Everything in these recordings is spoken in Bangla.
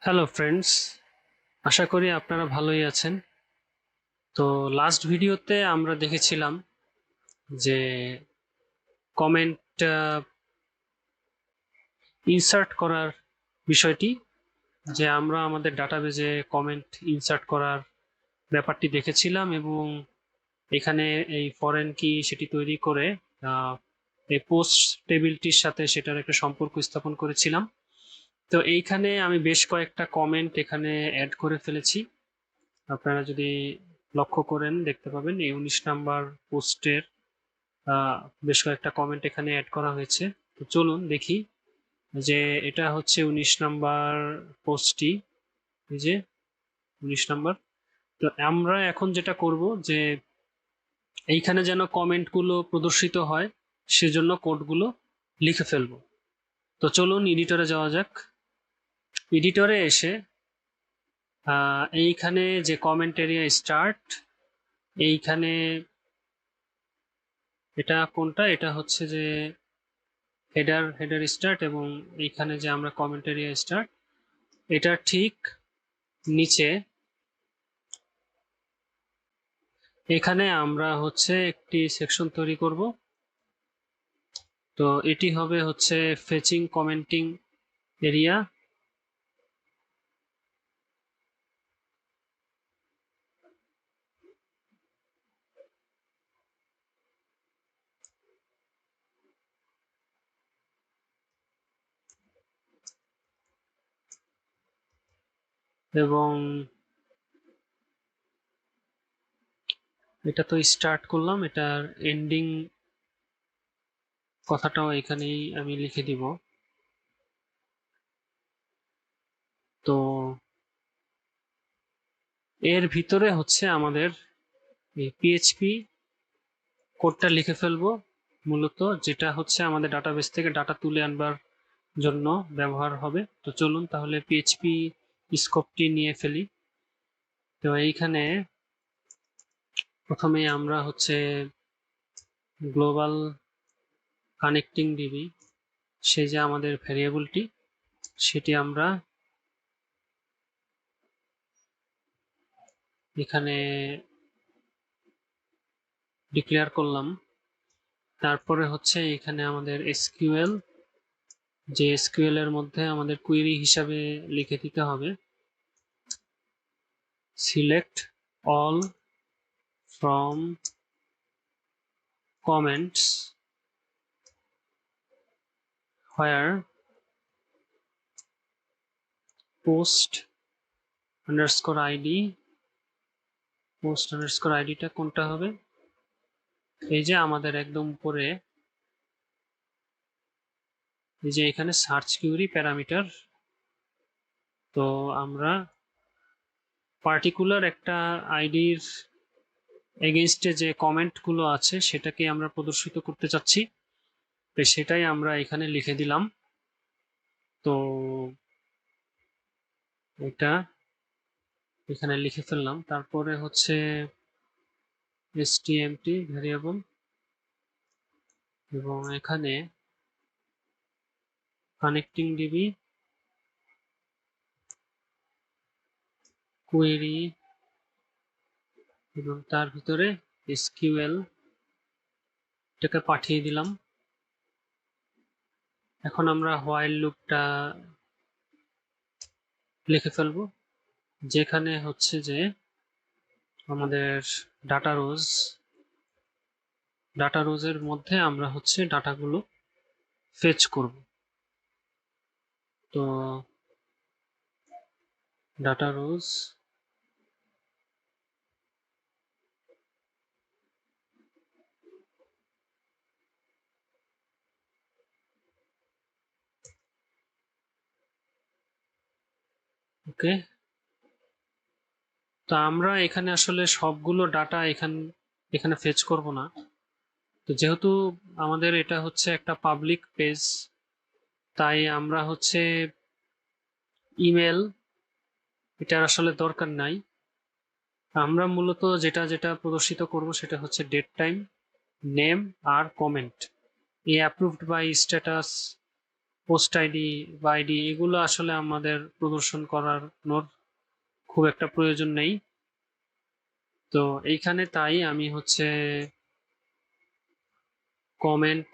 হ্যালো ফ্রেন্ডস, আশা করি আপনারা ভালোই আছেন। তো লাস্ট ভিডিওতে আমরা দেখেছিলাম যে কমেন্ট ইনসার্ট করার বিষয়টি, যে আমরা আমাদের ডাটাবেজে কমেন্ট ইনসার্ট করার ব্যাপারটি দেখেছিলাম এবং এখানে এই ফরেন কি সেটি তৈরি করে এই পোস্ট টেবিলটির সাথে সেটার একটা সম্পর্ক স্থাপন করেছিলাম। তো এইখানে আমি বেশ কয়েকটা কমেন্ট এখানে অ্যাড করে ফেলেছি। আপনারা যদি লক্ষ্য করেন দেখতে পাবেন এই 19 নাম্বার পোস্টের বেশ কয়েকটা কমেন্ট এখানে অ্যাড করা হয়েছে। তো চলুন দেখি যে এটা হচ্ছে 19 নাম্বার পোস্টটি, এই যে 19 নাম্বার। তো আমরা এখন যেটা করব যে এইখানে যেন কমেন্টগুলো প্রদর্শিত হয় সেজন্য কোডগুলো লিখে ফেলবো। তো চলুন এডিটরে যাওয়া যাক। এডিটরে এসে এইখানে যে কমেন্ট এরিয়া স্টার্ট, এইখানে এটা কোনটা, এটা হচ্ছে যে হেডার স্টার্ট, এবং এইখানে যে আমরা কমেন্ট এরিয়া স্টার্ট, এটা ঠিক নিচে এখানে আমরা হচ্ছে একটি সেকশন তৈরি করব। তো এটি হবে হচ্ছে ফেচিং কমেন্টিং এরিয়া। এবং এটা তো স্টার্ট করলাম, এটার এন্ডিং কথাটাও এখানেই আমি লিখে দিব। তো এর ভিতরে হচ্ছে আমাদের এই পিএইচপি কোডটা লিখে ফেলবো, মূলত যেটা হচ্ছে আমাদের ডাটাবেস থেকে ডাটা তুলে আনবার জন্য ব্যবহার হবে। তো চলুন তাহলে পিএইচপি স্কোপটি নিয়ে ফেলি। তো এইখানে প্রথমে আমরা হচ্ছে গ্লোবাল কানেক্টিং ডিবি, সেই যে আমাদের ভ্যারিয়েবলটি, সেটি আমরা এখানে ডিক্লেয়ার করলাম। তারপরে হচ্ছে এখানে আমাদের এসকিউএল, যে এসকিউএল এর মধ্যে আমাদের কুয়েরি হিসাবে লিখে দিতে হবে select all from comments where post underscore id, post underscore আইডিটা কোনটা হবে, এই যে আমাদের একদম উপরে এই যে এখানে সার্চ কিউরি প্যারামিটার। তো আমরা পার্টিকুলার একটা আইডির এগেইনস্টে যে কমেন্টগুলো আছে সেটাকে আমরা প্রদর্শিত করতে চাচ্ছি, তো সেটাই আমরা এখানে লিখে দিলাম। তো এটা এখানে লিখে ফেললাম। তারপরে হচ্ছে stmt ভ্যারিয়েবল, এবং এখানে কানেক্টিং ডিবি কোয়েরি, এবং তার ভিতরে এসকিউএল এটাকে পাঠিয়ে দিলাম। এখন আমরা হোয়াইল লুপটা লিখে ফেলবো, যেখানে হচ্ছে যে আমাদের ডাটা রোজের মধ্যে আমরা হচ্ছে ডাটাগুলো ফেচ করব। তো ডাটা রোজ ওকে। তো আমরা এখানে আসলে সবগুলো ডাটা এখানে ফেচ করব না। তো যেহেতু আমাদের এটা হচ্ছে একটা পাবলিক পেজ, তাই আমরা হচ্ছে ইমেল এটার আসলে দরকার নাই। আমরা মূলত যেটা যেটা প্রদর্শিত করব সেটা হচ্ছে ডেট টাইম, নেম আর কমেন্ট, এই approved by status post ID বা আইডি এগুলো আসলে আমাদের প্রদর্শন করানোর খুব একটা প্রয়োজন নেই। তো এইখানে তাই আমি হচ্ছে কমেন্ট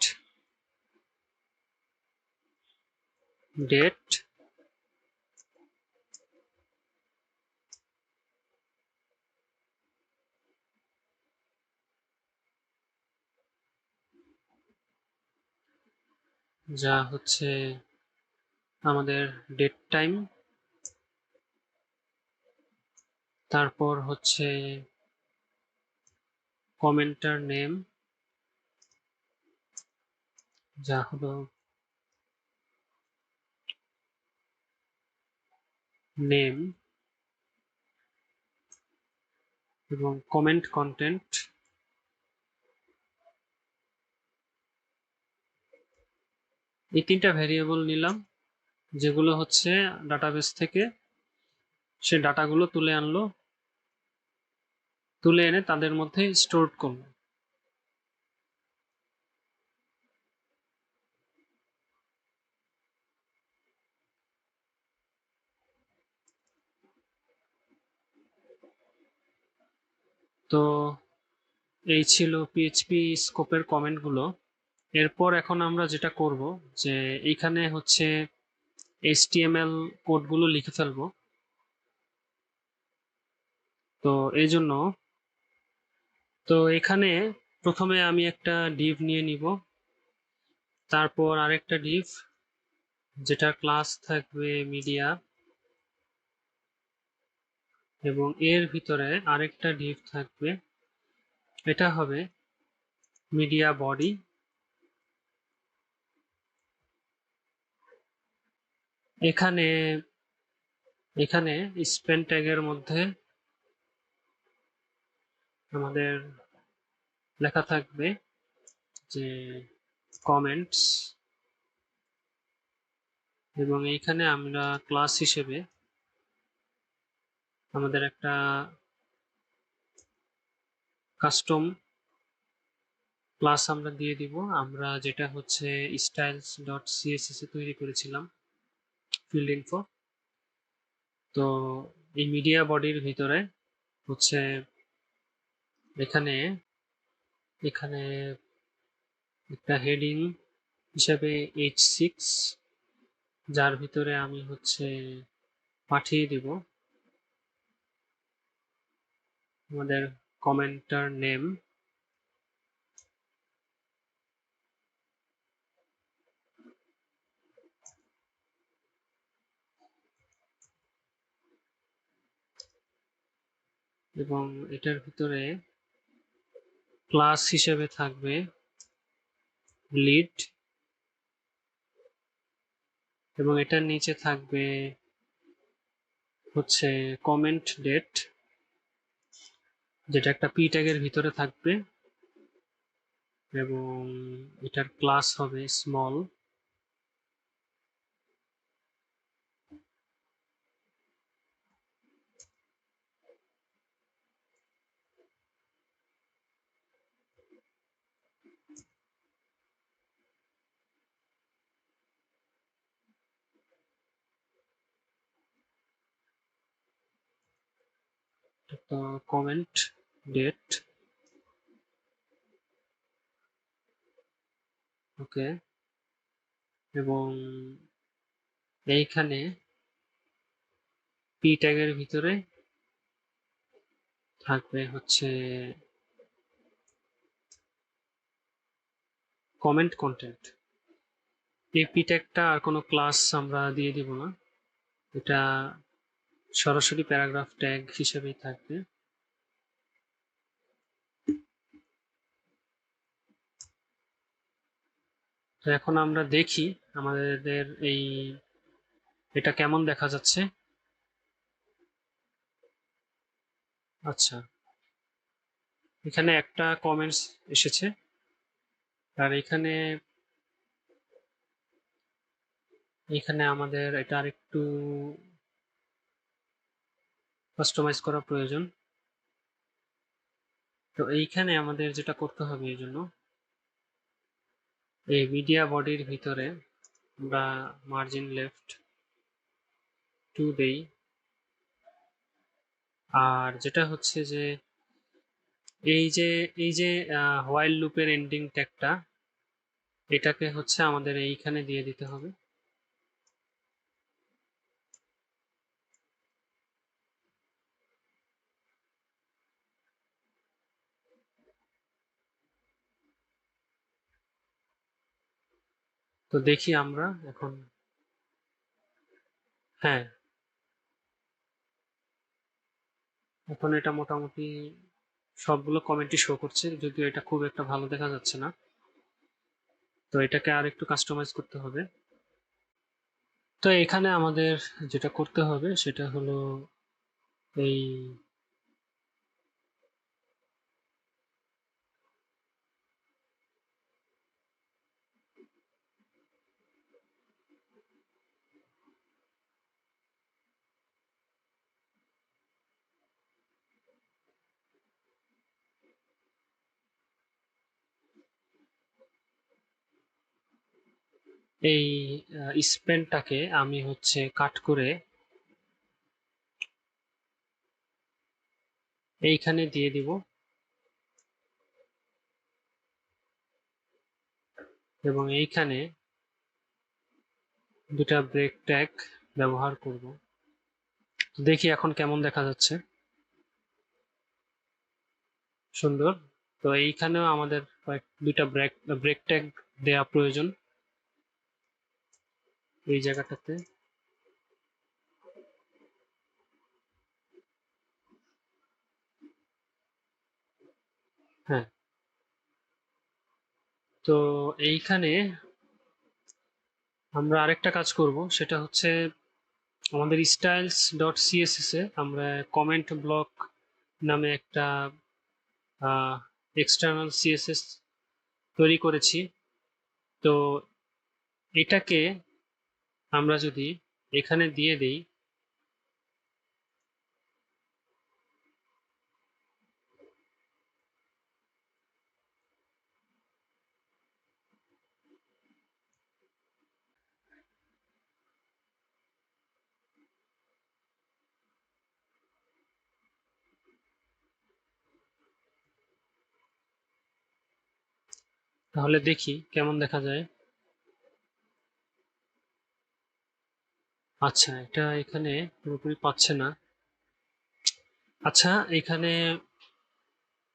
ডেট যা হচ্ছে আমাদের ডেট টাইম, তারপর হচ্ছে কমেন্টার নেম যা হলো নেম, এবং কমেন্ট কন্টেন্ট এই তিনটা ভ্যারিয়েবল নিলাম, যেগুলো হচ্ছে ডাটাবেস থেকে সে ডাটাগুলো তুলে আনলো, তুলে এনে তাদের মধ্যে স্টোর করলো। তো এই ছিল পিএইচপি স্কোপের কমেন্টগুলো। এরপর এখন আমরা যেটা করব যে এইখানে হচ্ছে HTML কোডগুলো লিখে ফেলবো। তো এই জন্য তো এখানে প্রথমে আমি একটা ডিভ নিয়ে নিব, তারপর আরেকটা ডিভ যেটা ক্লাস থাকবে মিডিয়া, এবং এর ভিতরে আরেকটা ডিভ থাকবে, এটা হবে মিডিয়া বডি। এখানে এখানে স্পেন ট্যাগের মধ্যে আমাদের লেখা থাকবে যে কমেন্টস, এবং এইখানে আমরা ক্লাস হিসেবে আমাদের একটা কাস্টম ক্লাস আমরা দিয়ে দিব, আমরা যেটা হচ্ছে styles.css এ তৈরি করেছিলাম ফিল্ড ইনফো। তো এই মিডিয়া বডির ভিতরে হচ্ছে এখানে এখানে একটা হেডিং হিসাবে h6, যার ভিতরে আমি হচ্ছে পাঠিয়ে দিব আমাদের কমেন্টার নেম, এবং এটার ভিতরে ক্লাস হিসেবে থাকবে লিড, এবং এটার নিচে থাকবে হচ্ছে কমেন্ট ডেট, যেটা একটা পি ট্যাগের ভিতরে থাকবে, এবং এটার ক্লাস হবে স্মল। তো কমেন্ট ডেট, ওকে, এবং এইখানে পি ট্যাগের ভিতরে থাকবে হচ্ছে কমেন্ট কন্টেন্ট। এই পি ট্যাগটা আর কোনো ক্লাস আমরা দিয়ে দিব না, এটা সরাসরি প্যারাগ্রাফ ট্যাগ হিসেবেই থাকবে। তো এখন আমরা দেখি আমাদের এটা কেমন দেখা যাচ্ছে। আচ্ছা, এখানে একটা কমেন্টস এসেছে, আর এখানে আমাদের এটা আরেকটু কাস্টমাইজ করা প্রয়োজন। তো এইখানে আমাদের যেটা করতে হবে এই জন্য এই মিডিয়া বডির ভিতরে আমরা মার্জিন লেফট 2 দেই। আর যেটা হচ্ছে যে এই যে হোয়াইল লুপের এন্ডিং ট্যাগটা, এটাকে হচ্ছে আমাদের এইখানে দিয়ে দিতে হবে। তো দেখি আমরা এখন, হ্যাঁ এখন এটা মোটামুটি সবগুলো কমেন্টই শো করছে, যদিও এটা খুব একটা ভালো দেখা যাচ্ছে না। তো এটাকে আর একটু কাস্টমাইজ করতে হবে। তো এখানে আমাদের যেটা করতে হবে সেটা হলো এই এই স্পেনটাকে আমি হচ্ছে কাট করে এইখানে দিয়ে দিব, এবং এইখানে দুটা ব্রেক ট্যাগ ব্যবহার করব। তো দেখি এখন কেমন দেখা যাচ্ছে। সুন্দর। তো এইখানেও আমাদের দুইটা ব্রেক ট্যাগ দেওয়া প্রয়োজন এই জায়গাটাতে। হ্যাঁ, তো এইখানে আমরা আরেকটা কাজ করব, সেটা হচ্ছে আমাদের স্টাইলস ডট সিএসএস এ আমরা কমেন্ট ব্লক নামে একটা এক্সটার্নাল সিএসএস তৈরি করেছি। তো এটাকে আমরা যদি এখানে দিয়ে দেই, তাহলে দেখি কেমন দেখা যায়। আচ্ছা, এটা এখানে পুরোপুরি পাচ্ছে না। আচ্ছা, এখানে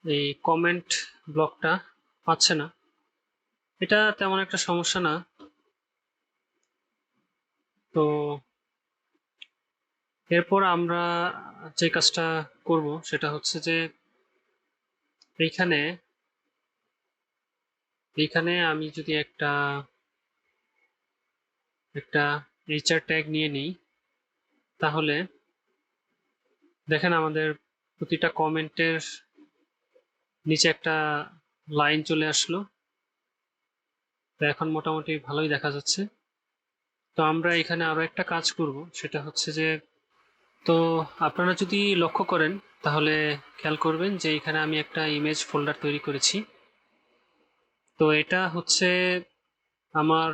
এই কমেন্ট ব্লকটা পাচ্ছে না, এটা তেমন একটা সমস্যা না। তো এরপর আমরা যে কাজটা করব সেটা হচ্ছে যে এইখানে এইখানে আমি যদি একটা একটা এইচআর ট্যাগ নিয়ে নিই, তাহলে দেখেন আমাদের প্রতিটা কমেন্টের নিচে একটা লাইন চলে আসলো। তো এখন মোটামুটি ভালোই দেখা যাচ্ছে। তো আমরা এখানে আরো একটা কাজ করব, সেটা হচ্ছে যে, তো আপনারা যদি লক্ষ্য করেন তাহলে খেয়াল করবেন যে এখানে আমি একটা ইমেজ ফোল্ডার তৈরি করেছি। তো এটা হচ্ছে আমার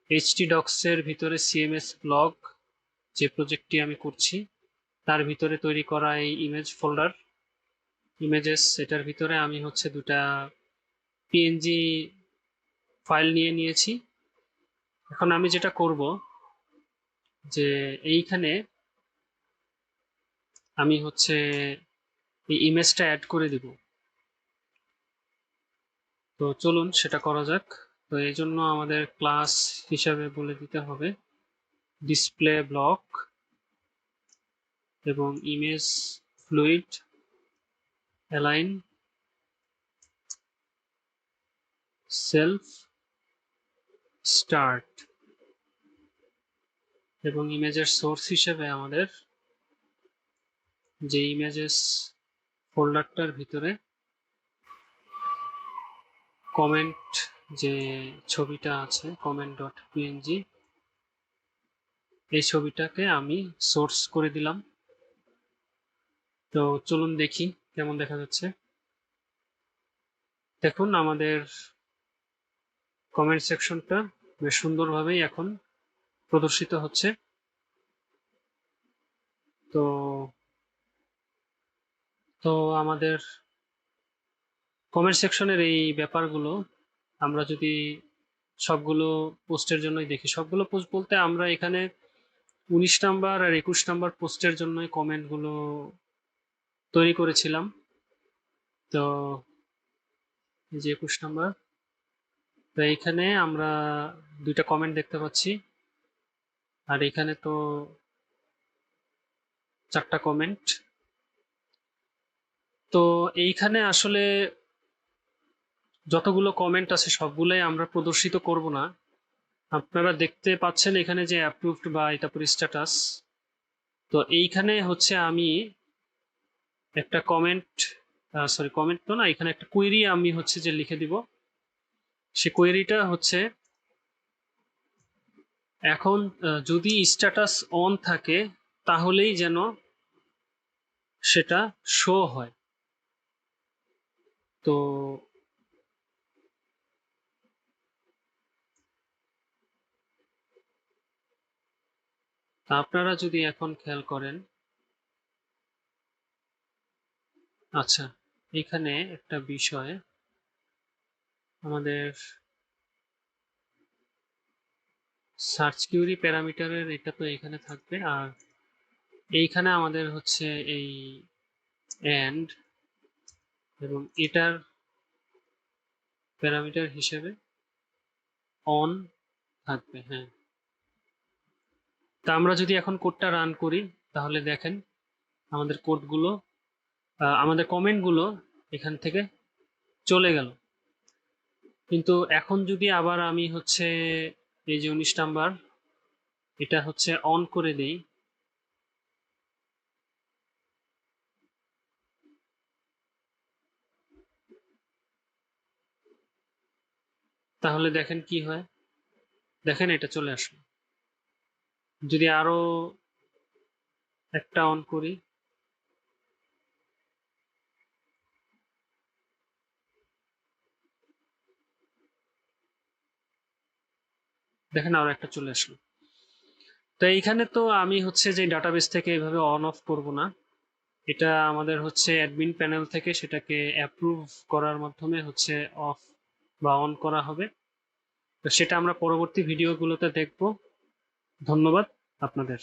htdocs এর ভিতরে সিএমএস ব্লগ যে প্রজেক্টটি আমি করছি তার ভিতরে তৈরি করা এই ইমেজ ফোল্ডার ইমেজেস, এটার ভিতরে আমি হচ্ছে দুটা পিএনজি ফাইল নিয়ে নিয়েছি। এখন আমি যেটা করব যে এইখানে আমি হচ্ছে এই ইমেজটা অ্যাড করে দিব। তো চলুন সেটা করা যাক। তো এই জন্য আমাদের ক্লাস হিসাবে বলে দিতে হবে ডিসপ্লে ব্লক এবং image fluid align self start, এবং ইমেজের সোর্স হিসেবে আমাদের যে ইমেজেস ফোল্ডারটার ভিতরে কমেন্ট যে ছবিটা আছে কমেন্ট ডট পিএনজি, এই ছবিটাকে আমি সোর্স করে দিলাম। তো চলুন দেখি কেমন দেখা যাচ্ছে। দেখুন আমাদের কমেন্ট সেকশনটা বেশ সুন্দরভাবেই এখন প্রদর্শিত হচ্ছে। তো তো আমাদের কমেন্ট সেকশনের এই ব্যাপারগুলো আমরা যদি সবগুলো পোস্টের জন্যই দেখি, সবগুলো পোস্ট বলতে আমরা এখানে 19 নাম্বার আর 21 নাম্বার পোস্টের জন্যই কমেন্টগুলো তৈরি করেছিলাম। তো এই যে 21 নাম্বার, তো এইখানে আমরা 2টা কমেন্ট দেখতে পাচ্ছি, আর এখানে তো 4টা কমেন্ট। তো এইখানে আসলে যতগুলো কমেন্ট আছে সবগুলাই আমরা প্রদর্শিত করব না। আপনারা দেখতে পাচ্ছেন এখানে যে অ্যাপ্রুভড বা তারপর স্ট্যাটাস, তো এইখানে হচ্ছে আমি একটা কমেন্ট কমেন্ট তো না, এখানে একটা কোয়েরি আমি হচ্ছে যে লিখে দিব। সে কোয়েরিটা হচ্ছে এখন যদি স্ট্যাটাস অন থাকে তাহলেই যেন সেটা শো হয়। তো আপনারা যদি এখন খেয়াল করেন, আচ্ছা এখানে একটা বিষয়, আমাদের সার্চ কিউরি প্যারামিটারের এটা তো এখানে থাকবে, আর এইখানে আমাদের হচ্ছে এই এন্ড এবং এটার প্যারামিটার হিসেবে অন থাকবে। হ্যাঁ, তা আমরা যদি এখন কোডটা রান করি তাহলে দেখেন আমাদের কোডগুলো আমাদের কমেন্টগুলো এখান থেকে চলে গেল। কিন্তু এখন যদি আবার আমি হচ্ছে এই যে 19 নাম্বার এটা হচ্ছে অন করে দেই, তাহলে দেখেন কি হয়। দেখেন এটা চলে আসলো। যদি আরো একটা অন করি, দেখেন আরো একটা চলে আসলো। তো এইখানে তো আমি হচ্ছে যে ডাটাবেস থেকে এইভাবে অন অফ করব না, এটা আমাদের হচ্ছে অ্যাডমিন প্যানেল থেকে সেটাকে অ্যাপ্রুভ করার মাধ্যমে হচ্ছে অফ বা অন করা হবে। তো সেটা আমরা পরবর্তী ভিডিওগুলোতে দেখব। ধন্যবাদ আপনাদের।